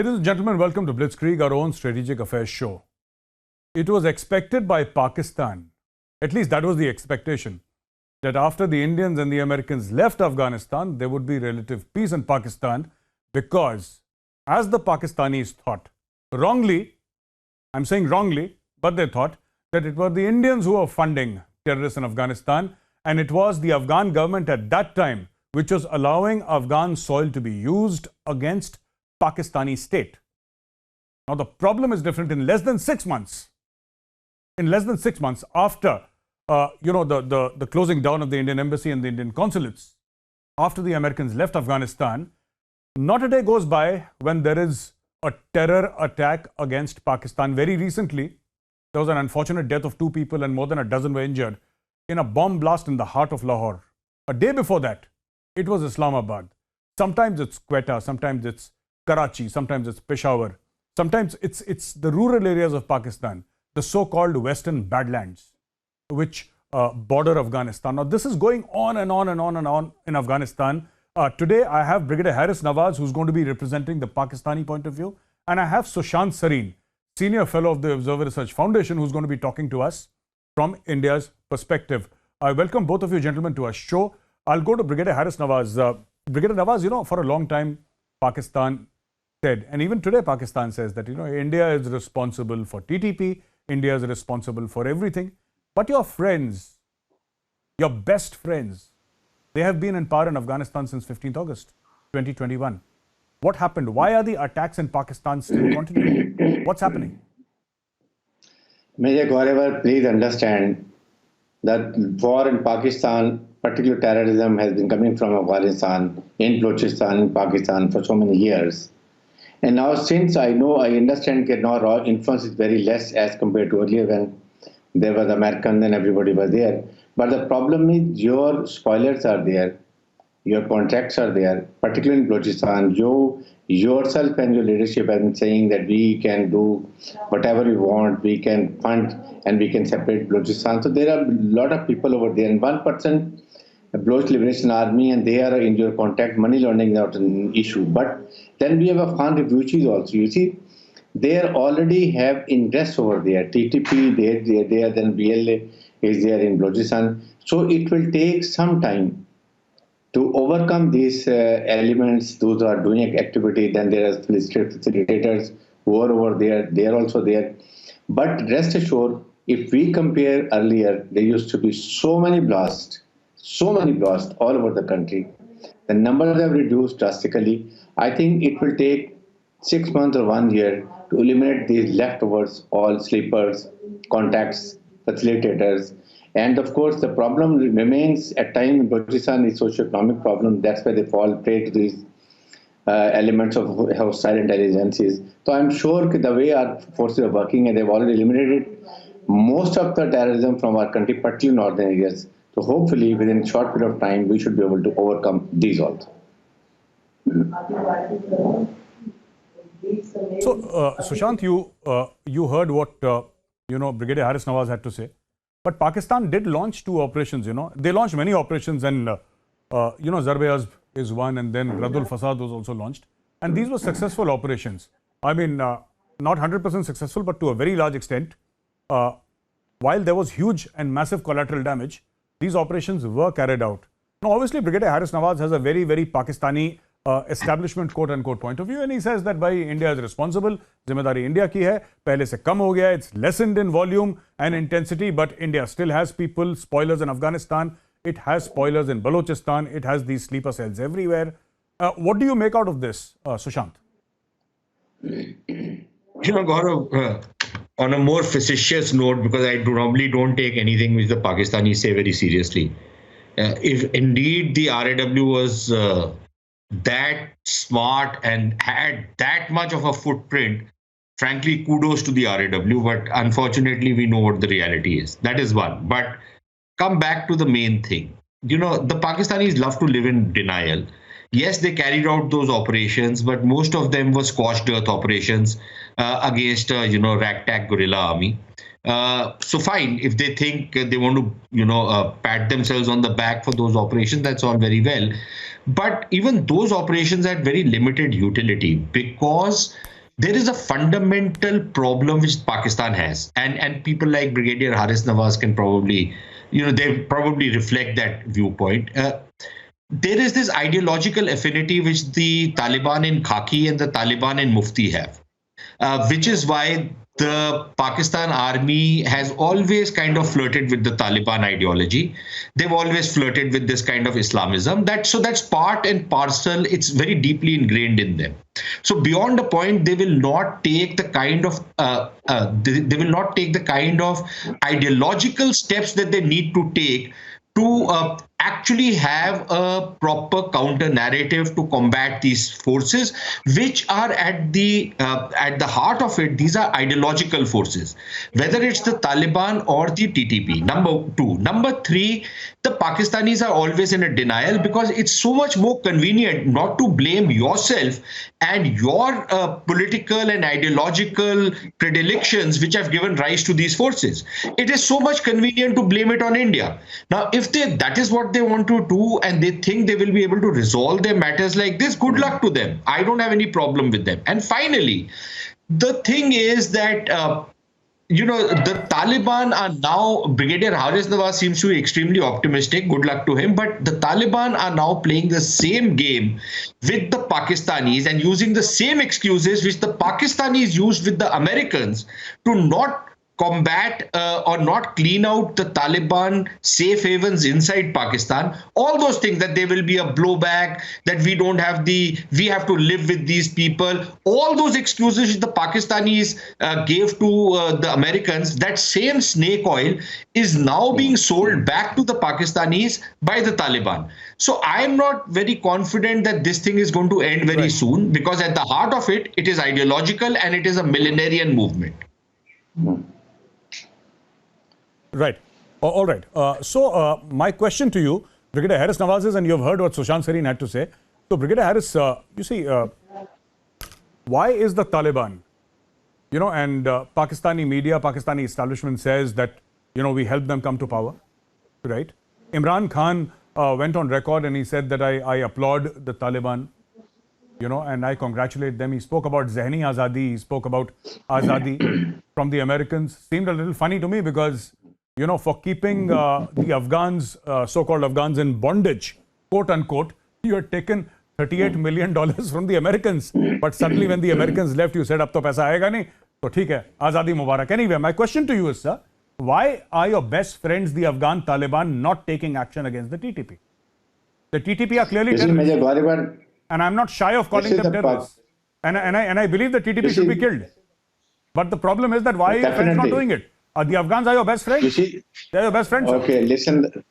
Ladies and gentlemen, welcome to BLITZKRIEG, our own strategic affairs show. It was expected by Pakistan, at least that was the expectation, that after the Indians and the Americans left Afghanistan, there would be relative peace in Pakistan because, as the Pakistanis thought, wrongly, I'm saying wrongly, but they thought that it were the Indians who were funding terrorists in Afghanistan, and it was the Afghan government at that time which was allowing Afghan soil to be used against Pakistani state. Now the problem is different. In less than 6 months, after the closing down of the Indian embassy and the Indian consulates, after the Americans left Afghanistan, not a day goes by when there is a terror attack against Pakistan. Very recently, there was an unfortunate death of 2 people and more than a dozen were injured in a bomb blast in the heart of Lahore. A day before that, it was Islamabad. Sometimes it's Quetta, sometimes it's Karachi, sometimes it's Peshawar, sometimes it's the rural areas of Pakistan, the so-called Western Badlands, which border Afghanistan. Now this is going on and on and on and on in Afghanistan. Today I have Brigadier Haris Nawaz, who's going to be representing the Pakistani point of view, and I have Sushant Sareen, Senior Fellow of the Observer Research Foundation, who's going to be talking to us from India's perspective. I welcome both of you gentlemen to our show. I'll go to Brigadier Haris Nawaz. Brigadier Nawaz, for a long time, Pakistan said, and even today Pakistan says that, India is responsible for TTP, India is responsible for everything. But your friends, your best friends, they have been in power in Afghanistan since 15th August 2021. What happened? Why are the attacks in Pakistan still continuing? What's happening? Major Garuav, please understand that war in Pakistan, particular terrorism, has been coming from Afghanistan, in Balochistan, in Pakistan for so many years. And now since I understand that now our influence is very less as compared to earlier when there was American and everybody was there. But the problem is your spoilers are there, your contracts are there, particularly in Balochistan. You yourself and your leadership have been saying that we can do whatever we want, we can fund and we can separate Balochistan. So there are a lot of people over there, and 1% Baloch Liberation Army, and they are in your contact. Money laundering is not an issue. But then we have Afghan refugees also. You see, they already have interests over there. TTP, they are, then BLA is there in Balochistan. So it will take some time to overcome these elements, those who are doing activity. Then there are facilitators who are over there, they are also there. But rest assured, if we compare earlier, there used to be so many blasts all over the country. The numbers have reduced drastically. I think it will take 6 months or 1 year to eliminate these leftovers, all sleepers, contacts, facilitators. And of course, the problem remains at times in Balochistan is socio-economic problem. That's why they fall prey to these elements of hostile intelligences. So I'm sure the way our forces are working, and they've already eliminated most of the terrorism from our country, particularly northern areas. So hopefully within a short period of time, we should be able to overcome these also. So, Sushant, you heard what Brigadier Haris Nawaz had to say. But Pakistan did launch 2 operations. They launched many operations, and Zarb-e-Azb is one, and then Radul Fasad was also launched. And these were successful operations. I mean, not 100% successful, but to a very large extent. While there was huge and massive collateral damage, these operations were carried out. Now, obviously, Brigadier Haris Nawaz has a very, very Pakistani establishment quote-unquote point of view, and he says that India is responsible, zimmedari India ki hai, pehle se kam ho gaya, it's lessened in volume and intensity, but India still has people, spoilers in Afghanistan, it has spoilers in Balochistan, it has these sleeper cells everywhere. What do you make out of this, Sushant? Gaurav, on a more facetious note, because I normally don't take anything which the Pakistanis say very seriously. If indeed the RAW was that smart and had that much of a footprint, frankly, kudos to the RAW, but unfortunately, we know what the reality is. That is one. But come back to the main thing. The Pakistanis love to live in denial. Yes, they carried out those operations, but most of them were scorched earth operations against, ragtag guerrilla army. So fine, if they think they want to, pat themselves on the back for those operations, that's all very well. But even those operations had very limited utility because there is a fundamental problem which Pakistan has, and people like Brigadier Haris Nawaz can probably, they probably reflect that viewpoint. There is this ideological affinity which the Taliban in Khaki and the Taliban in Mufti have, which is why the Pakistan army has always kind of flirted with the Taliban ideology. They've always flirted with this kind of Islamism. That's part and parcel. It's very deeply ingrained in them. So beyond a point, they will not take the kind of they will not take the kind of ideological steps that they need to take to actually have a proper counter narrative to combat these forces, which are at the heart of it. These are ideological forces, whether it's the Taliban or the TTP. Number two. Number three, the Pakistanis are always in a denial because it's so much more convenient not to blame yourself and your political and ideological predilections which have given rise to these forces. It is so much convenient to blame it on India. Now, if that is what they want to do and they think they will be able to resolve their matters like this, good luck to them. I don't have any problem with them. And finally, the thing is that the Taliban are now, Brigadier Haris Nawaz seems to be extremely optimistic, good luck to him, but the Taliban are now playing the same game with the Pakistanis and using the same excuses which the Pakistanis used with the Americans to not combat or not clean out the Taliban safe havens inside Pakistan. All those things, that there will be a blowback, that we have to live with these people. All those excuses the Pakistanis gave to the Americans, that same snake oil is now being sold back to the Pakistanis by the Taliban. So I am not very confident that this thing is going to end very soon, because at the heart of it, it is ideological and it is a millenarian movement. Right. All right. So my question to you, Brigadier Haris Nawaz, is, and you have heard what Sushant Sareen had to say. So Brigadier Haris, you see, why is the Taliban, and Pakistani media, Pakistani establishment says that, we helped them come to power, right? Imran Khan went on record and he said that I applaud the Taliban, and I congratulate them. He spoke about Zehni Azadi, he spoke about Azadi from the Americans. Seemed a little funny to me because, for keeping the Afghans, so-called Afghans in bondage, quote unquote, you had taken $38 million from the Americans. But suddenly when the Americans left, you said, ab to paisa aayega nahi, to theek hai, Azadi Mubarak. Anyway, my question to you is, sir, why are your best friends, the Afghan Taliban, not taking action against the TTP? The TTP are clearly terrorists. And I'm not shy of calling them terrorists. And I believe the TTP should be killed. But the problem is that why are your friends not doing it? The Afghans are your best friends. They're your best friends. Okay, listen.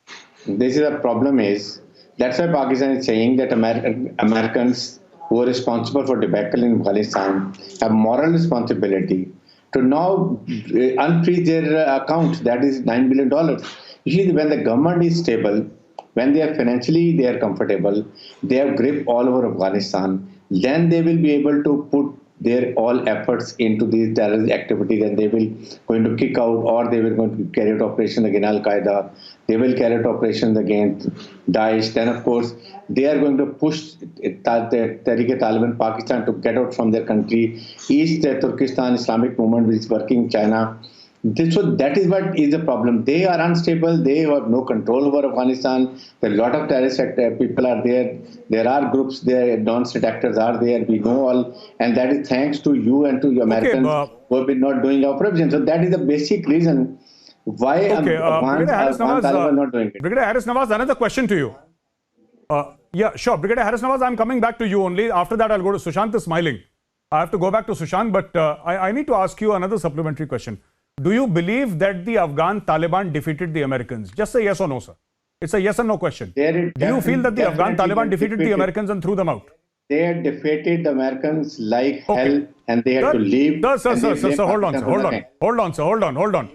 This is the problem is, that's why Pakistan is saying that Americans who are responsible for debacle in Afghanistan have moral responsibility to now unfreeze their account, that is $9 billion. You see, when the government is stable, when they are financially, they are comfortable, they have grip all over Afghanistan, then they will be able to put their all efforts into these terrorist activities, and they will going to kick out, or they will going to carry out operations against Al-Qaeda, they will carry out operations against Daesh. Then of course they are going to push the Taliban Pakistan to get out from their country. East Turkestan Islamic movement, which is working in China. So that is what is the problem. They are unstable. They have no control over Afghanistan. There are a lot of terrorist people are there. There are groups there. Non-state actors are there. We know all, and that is thanks to you and to your Americans who have been not doing our provision. So that is the basic reason why Taliban are not doing it. Brigadier Haris Nawaz, another question to you. Yeah, sure. Brigadier Haris Nawaz, I'm coming back to you only. After that, I'll go to Sushant. Is smiling. I have to go back to Sushant, but I need to ask you another supplementary question. Do you believe that the Afghan Taliban defeated the Americans? Just say yes or no, sir. It's a yes or no question. Do you feel that the Afghan Taliban defeated the Americans and threw them out? They had defeated the Americans like hell, and they had to leave. Sir, hold on.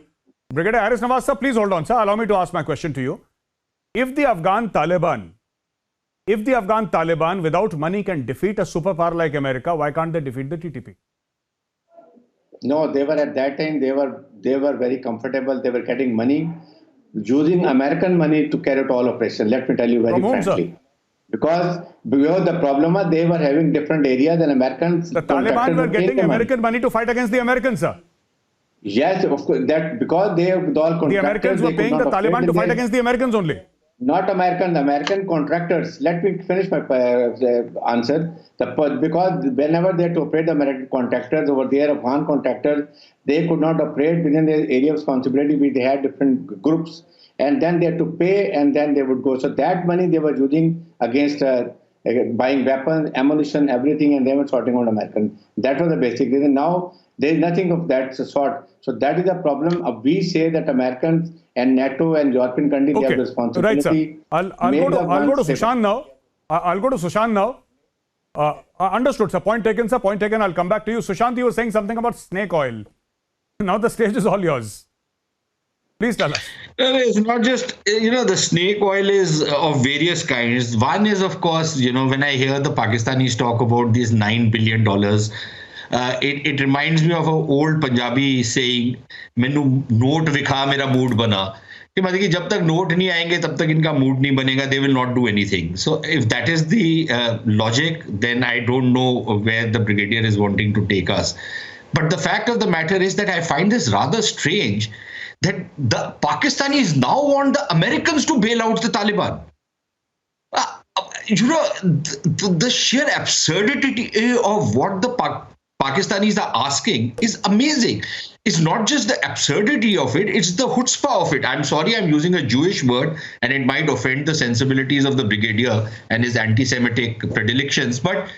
Brigadier Haris Nawaz, sir, please hold on, sir. Allow me to ask my question to you. If the Afghan Taliban if the Afghan Taliban without money can defeat a superpower like America, why can't they defeat the TTP? No, they were at that time, they were very comfortable. They were getting money, using American money to carry out all operations. Let me tell you very frankly. Sir? Because the problem was they were having different areas and Americans. The Taliban were getting American money to fight against the Americans, sir. Yes, of course. That because they all contractors. The Americans were paying the Taliban to fight against the Americans only. Not Americans, American contractors. Let me finish my answer. Because whenever they had to operate the American contractors over there, Afghan contractors, they could not operate within their area of responsibility. They had different groups, and then they had to pay, and then they would go. So that money they were using against buying weapons, ammunition, everything, and they were sorting out American. That was the basic reason. Now there is nothing of that sort. So that is the problem. We say that Americans and NATO and European countries have the responsibility. Right, sir. I'll go to Sushant now. I'll go to Sushant now. Understood, sir. Point taken, sir. Point taken. I'll come back to you. Sushant, you were saying something about snake oil. Now the stage is all yours. Please tell us. It's not just, the snake oil is of various kinds. One is, of course, when I hear the Pakistanis talk about these $9 billion, it reminds me of an old Punjabi saying, "Mainu note vikha mera mood bana." कि मतलब कि जब तक note नहीं आएंगे तब तक इनका मूड नहीं बनेगा. They will not do anything. So if that is the logic, then I don't know where the brigadier is wanting to take us. But the fact of the matter is that I find this rather strange that the Pakistanis now want the Americans to bail out the Taliban. The sheer absurdity of what the Pakistanis are asking is amazing. It's not just the absurdity of it, it's the chutzpah of it. I'm sorry I'm using a Jewish word and it might offend the sensibilities of the brigadier and his anti-Semitic predilections, but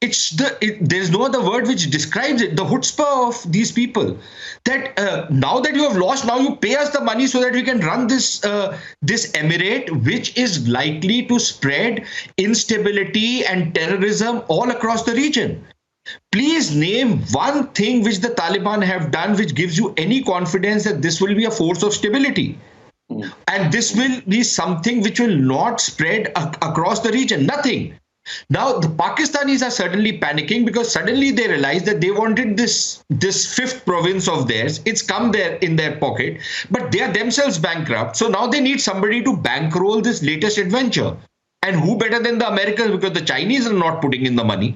there's no other word which describes it, the chutzpah of these people. That now that you have lost, now you pay us the money so that we can run this emirate, which is likely to spread instability and terrorism all across the region. Please name one thing which the Taliban have done which gives you any confidence that this will be a force of stability. And this will be something which will not spread across the region. Nothing. Now, the Pakistanis are certainly panicking because suddenly they realize that they wanted this fifth province of theirs. It's come there in their pocket, but they are themselves bankrupt. So now they need somebody to bankroll this latest adventure. And who better than the Americans, because the Chinese are not putting in the money.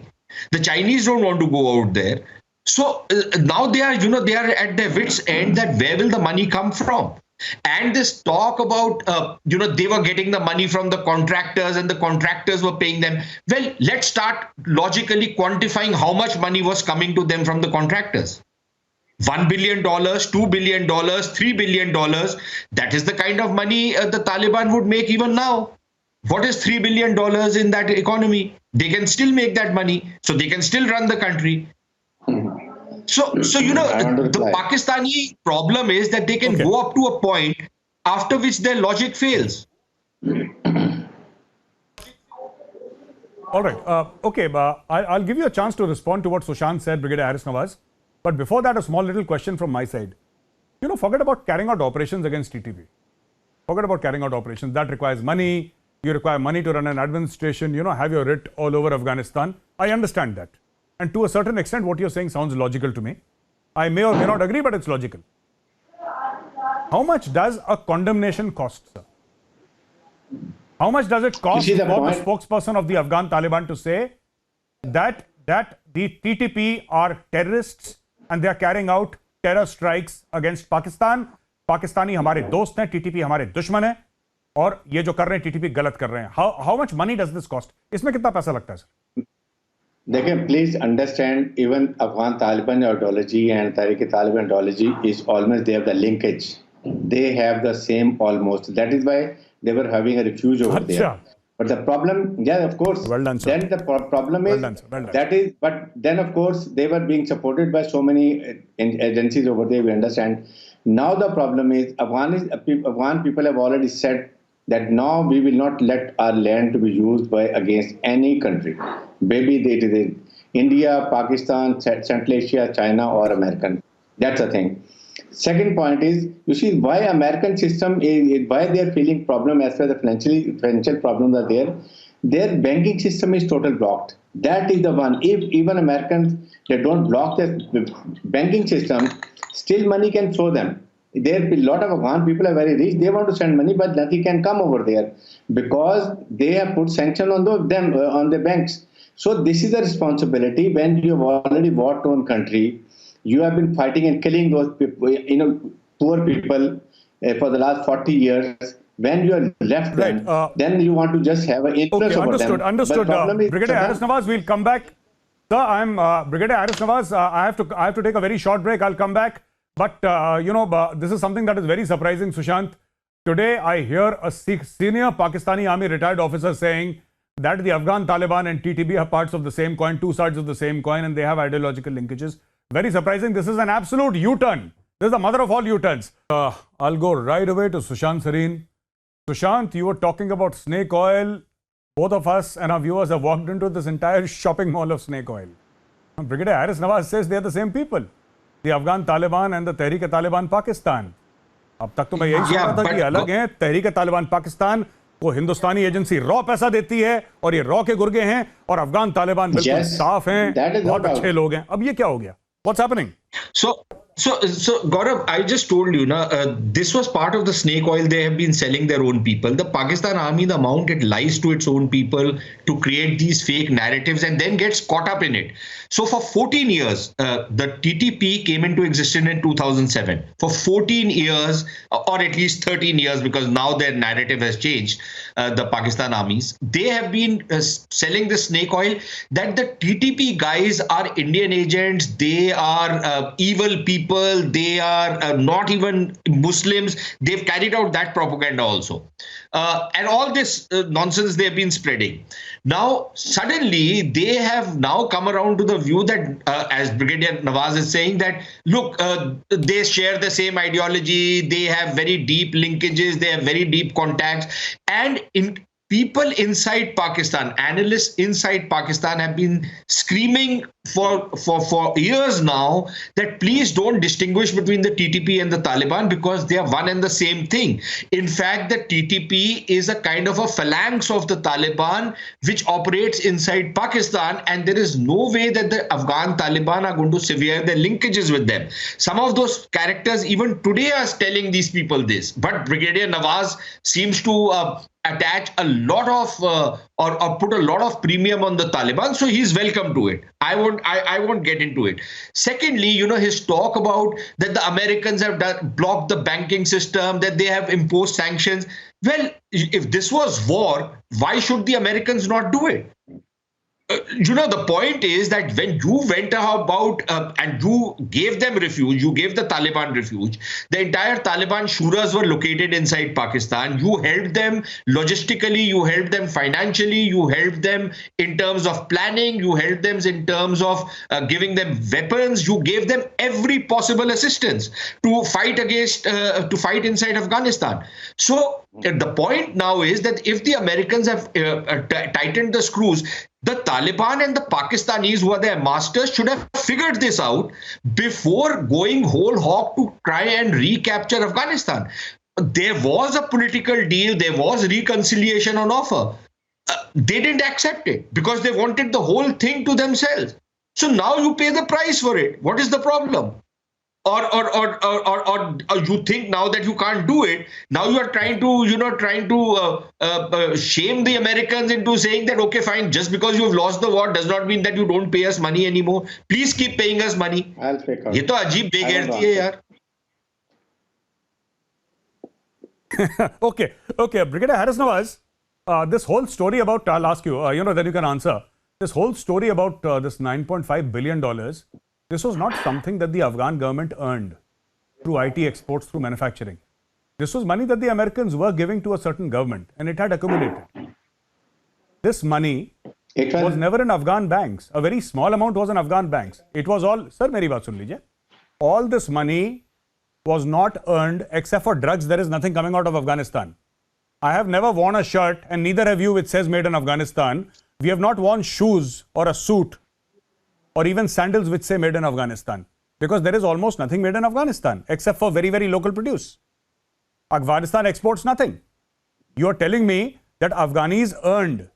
The Chinese don't want to go out there. So now they are, they are at their wits' end that where will the money come from? And this talk about, they were getting the money from the contractors and the contractors were paying them. Well, let's start logically quantifying how much money was coming to them from the contractors. $1 billion, $2 billion, $3 billion. That is the kind of money the Taliban would make even now. What is $3 billion in that economy? They can still make that money, so they can still run the country. So the Pakistani problem is that they can go up to a point after which their logic fails. All right. I'll give you a chance to respond to what Sushant said, Brigadier Haris Nawaz. But before that, a small little question from my side. Forget about carrying out operations against TTP. Forget about carrying out operations. That requires money. You require money to run an administration, have your writ all over Afghanistan. I understand that. And to a certain extent, what you're saying sounds logical to me. I may or may not agree, but it's logical. How much does a condemnation cost, sir? How much does it cost for the spokesperson of the Afghan Taliban to say that the TTP are terrorists and they are carrying out terror strikes against Pakistan? Pakistani हमारे दोस्त हैं, TTP हमारे दुश्मन हैं, और ये जो कर रहे हैं TTP गलत कर रहे हैं. How much money does this cost? इसमें कितना पैसा लगता है, सर? देखिए, please understand, even Afghan Taliban ideology and Taliban ideology is almost, they have the linkage. They have the same almost. That is why they were having a refuge over there. But the problem, of course, well done, then the problem is, but then of course, they were being supported by so many agencies over there, we understand. Now the problem is, Afghan people have already said that now we will not let our land to be used against any country. Maybe it is India, Pakistan, Central Asia, China or American. That's the thing. Second point is, you see why American system, why they are feeling problem as far as the financial problems are there. their banking system is total blocked. That is the one. If even Americans, they don't block the banking system, still money can flow them. There a lot of Afghan people are very rich. They want to send money, but nothing can come over there because they have put sanction on them on the banks. So this is the responsibility. When you have already war-torn country, you have been fighting and killing those people, poor people for the last 40 years. When you are left them, then you want to just have an interest over them. Understood. Brigadier Haris Nawaz, we'll come back. Sir, I'm Brigadier Haris Nawaz. I have to take a very short break. I'll come back. But this is something that is very surprising, Sushant. Today, I hear a senior Pakistani Army retired officer saying that the Afghan Taliban and TTP are parts of the same coin, two sides of the same coin, and they have ideological linkages. Very surprising. This is an absolute U-turn. This is the mother of all U-turns. I'll go right away to Sushant Sareen. Sushant, you were talking about snake oil. Both of us and our viewers have walked into this entire shopping mall of snake oil. Brigadier Haris Nawaz says they are the same people. The Afghan Taliban and the Tehreek-e-Taliban Pakistan. अब तक तो मैं यही सुन रहा था कि अलग हैं. Tehreek-e-Taliban Pakistan को हिंदुस्तानी एजेंसी रॉ पैसा देती है और ये रॉ के गुर्गे हैं और अफगान तालिबान बिल्कुल साफ हैं, बहुत अच्छे लोग हैं. अब ये क्या हो गया? What's happening? So Gaurav, I just told you, this was part of the snake oil. They have been selling their own people. The Pakistan army, the amount it lies to its own people to create these fake narratives and then gets caught up in it. So for 14 years, the TTP came into existence in 2007. For 14 years, or at least 13 years, because now their narrative has changed, the Pakistan armies, they have been selling the snake oil that the TTP guys are Indian agents, they are evil people. They are not even Muslims. They've carried out that propaganda also. And all this nonsense they've been spreading. Now, suddenly, they have now come around to the view that, as Brigadier Nawaz is saying, that, look, they share the same ideology, they have very deep linkages, they have very deep contacts. And people inside Pakistan, analysts inside Pakistan have been screaming for years now that please don't distinguish between the TTP and the Taliban because they are one and the same thing. In fact, the TTP is a kind of a phalanx of the Taliban which operates inside Pakistan, and there is no way that the Afghan Taliban are going to sever their linkages with them. Some of those characters even today are telling these people this, but Brigadier Nawaz seems to attach a lot of or put a lot of premium on the Taliban, so he's welcome to it. I won't get into it. Secondly, his talk about that the Americans have blocked the banking system, that they have imposed sanctions. Well, if this was war, why should the Americans not do it? The point is that when you went about and you gave them refuge, you gave the Taliban refuge, the entire Taliban shuras were located inside Pakistan. You helped them logistically, you helped them financially, you helped them in terms of planning, you helped them in terms of giving them weapons, you gave them every possible assistance to fight inside Afghanistan. So the point now is that if the Americans have tightened the screws, the Taliban and the Pakistanis, who are their masters, should have figured this out before going whole hog to try and recapture Afghanistan. There was a political deal, there was reconciliation on offer. They didn't accept it because they wanted the whole thing to themselves. So now you pay the price for it. What is the problem? Or you think now that you can't do it. Now you are trying to shame the Americans into saying that, okay, fine, just because you have lost the war does not mean that you don't pay us money anymore. Please keep paying us money. I'll pick up. ये तो अजीब बेगैरती है यार. Okay. Brigadier Haris Nawaz, this whole story about, I'll ask you, then you can answer. This whole story about this $9.5 billion, this was not something that the Afghan government earned through IT exports, through manufacturing. This was money that the Americans were giving to a certain government, and it had accumulated. This money was never in Afghan banks. A very small amount was in Afghan banks. It was all, sir, meri baat sun lijiye. All this money was not earned except for drugs. There is nothing coming out of Afghanistan. I have never worn a shirt, and neither have you, which says made in Afghanistan. We have not worn shoes or a suit or even sandals which say made in Afghanistan, because there is almost nothing made in Afghanistan except for very, very local produce. Afghanistan exports nothing. You are telling me that Afghanis earned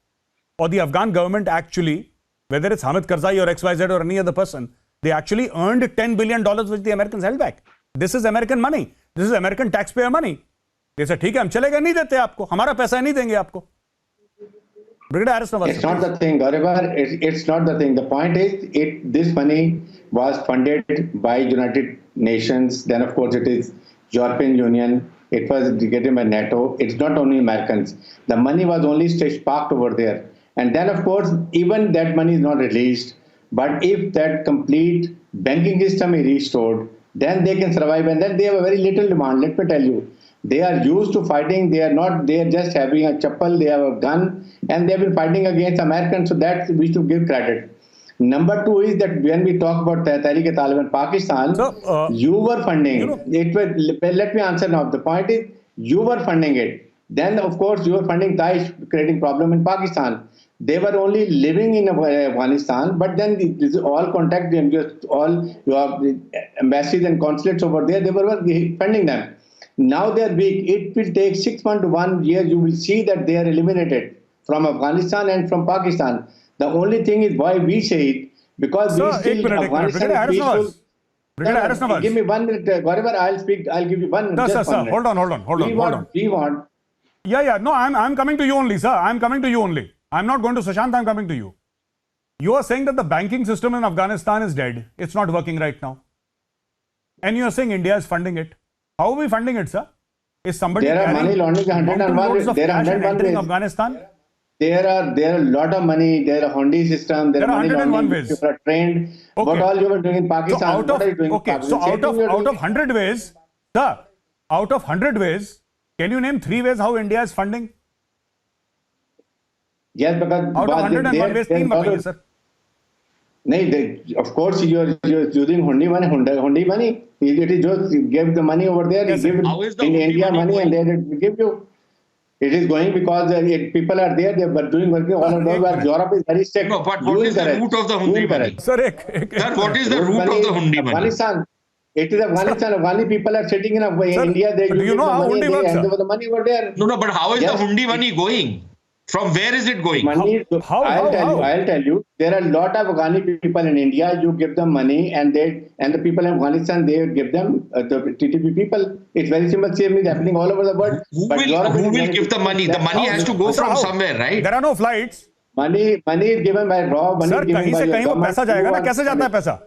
or the Afghan government actually, whether it's Hamid Karzai or XYZ or any other person, they actually earned $10 billion which the Americans held back. This is American money. This is American taxpayer money. They said, ठीक है, हम चलेगा नहीं देते आपको, हमारा पैसा नहीं देंगे आपको. It's not the thing, Garuav. It's not the thing. The point is, this money was funded by United Nations. Then, of course, it is European Union. It was given by NATO. It's not only Americans. The money was only parked over there. And then, of course, even that money is not released. But if that complete banking system is restored, then they can survive. And then they have a very little demand. Let me tell you. They are used to fighting. They are just having a chappal. They have a gun, and they have been fighting against Americans. So that we should give credit. Number two is that when we talk about Taliban Pakistan, you were funding. Let me answer now. The point is, you were funding it. Then, of course, you were funding Daesh, creating problem in Pakistan. They were only living in Afghanistan, but then this is all contact and just all your embassies and consulates over there. They were funding them. Now they are weak. It will take 6 months to 1 year. You will see that they are eliminated from Afghanistan and from Pakistan. The only thing is why we say it, because we still Afghanistan is peaceful. Give me 1 minute, whatever I'll speak. I'll give you 1 minute. Sir, hold on. We want. Yeah. No, I'm coming to you only, sir. I'm coming to you only. I'm not going to Sushant. I'm coming to you. You are saying that the banking system in Afghanistan is dead. It's not working right now. And you are saying India is funding it. How are we funding it, sir? Is somebody there are money laundering 101 there are 101 ways. Afghanistan? There are a lot of money. There are Hondi system. There are 101 ways. People are trained. Okay. What all you were doing in Pakistan? What are you doing in Pakistan? So out of 100 ways, sir, out of 100 ways, can you name 3 ways how India is funding? Yes, because out of 101 ways, 3 बताइए, sir. Of course, you're using Hondi money. It is just give the money over there. Yes, give in India money and then it will give you. It is going because people are there. They are doing working all over where Europe is very strict. No, but what is the root of the Hundi money? Sir, what is the root of the Hundi money? Afghanistan. It is Afghanistan. Afghani people are sitting in India. They do you know how Hundi works? The money over there. No, but how is the Hundi money going? From where is it going? I'll tell you. There are a lot of Afghani people in India. You give them money, and the people in Afghanistan, they give them the TTP people. It's very simple. Same is happening all over the world. Who will give the money? The money has to go from somewhere, right? There are no flights. Money is given by raw. Money Sir, given by कहीं वो पैसा जाएगा ना? कैसे जाता है पैसा?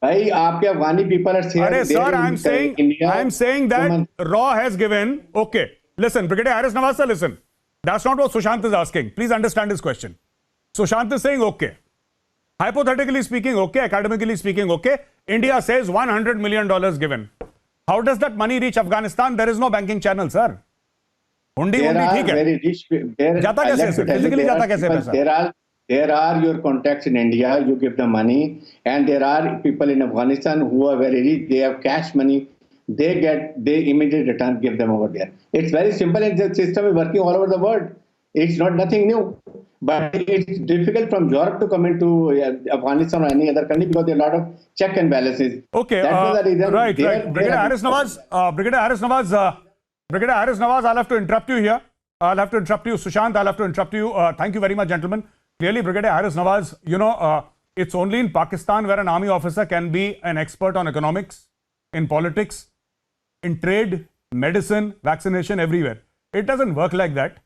भाई आपके अफगानी people are saying. Arey, sir, I'm saying that raw has given. Okay, listen, Brigadier Haris Nawaz sir, listen. That's not what Sushant is asking. Please understand his question. Sushant is saying, okay. Hypothetically speaking, okay. Academically speaking, okay. India says $100 million given. How does that money reach Afghanistan? There is no banking channel, sir. Hundi, ठीक है. जाता कैसे sir? Physically जाता कैसे पैसा? There are your contacts in India. You give them money, and there are people in Afghanistan who are very rich. They have cash money. They immediately return, give them over there. It's very simple, and the system is working all over the world. It's not nothing new. But it's difficult from Europe to come into Afghanistan or any other country because there are a lot of check and balances. Okay, that was the reason. Right. Brigadier Haris Nawaz, I'll have to interrupt you here. I'll have to interrupt you. Sushant, I'll have to interrupt you. Thank you very much, gentlemen. Clearly, Brigadier Haris Nawaz, it's only in Pakistan where an army officer can be an expert on economics, in politics, in trade, medicine, vaccination, everywhere. It doesn't work like that.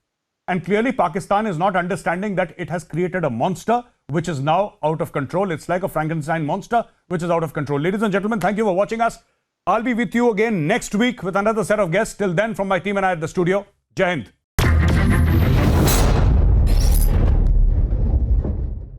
And clearly Pakistan is not understanding that it has created a monster which is now out of control. It's like a Frankenstein monster which is out of control. Ladies and gentlemen, thank you for watching us. I'll be with you again next week with another set of guests. Till then, from my team and I at the studio, Jai Hind.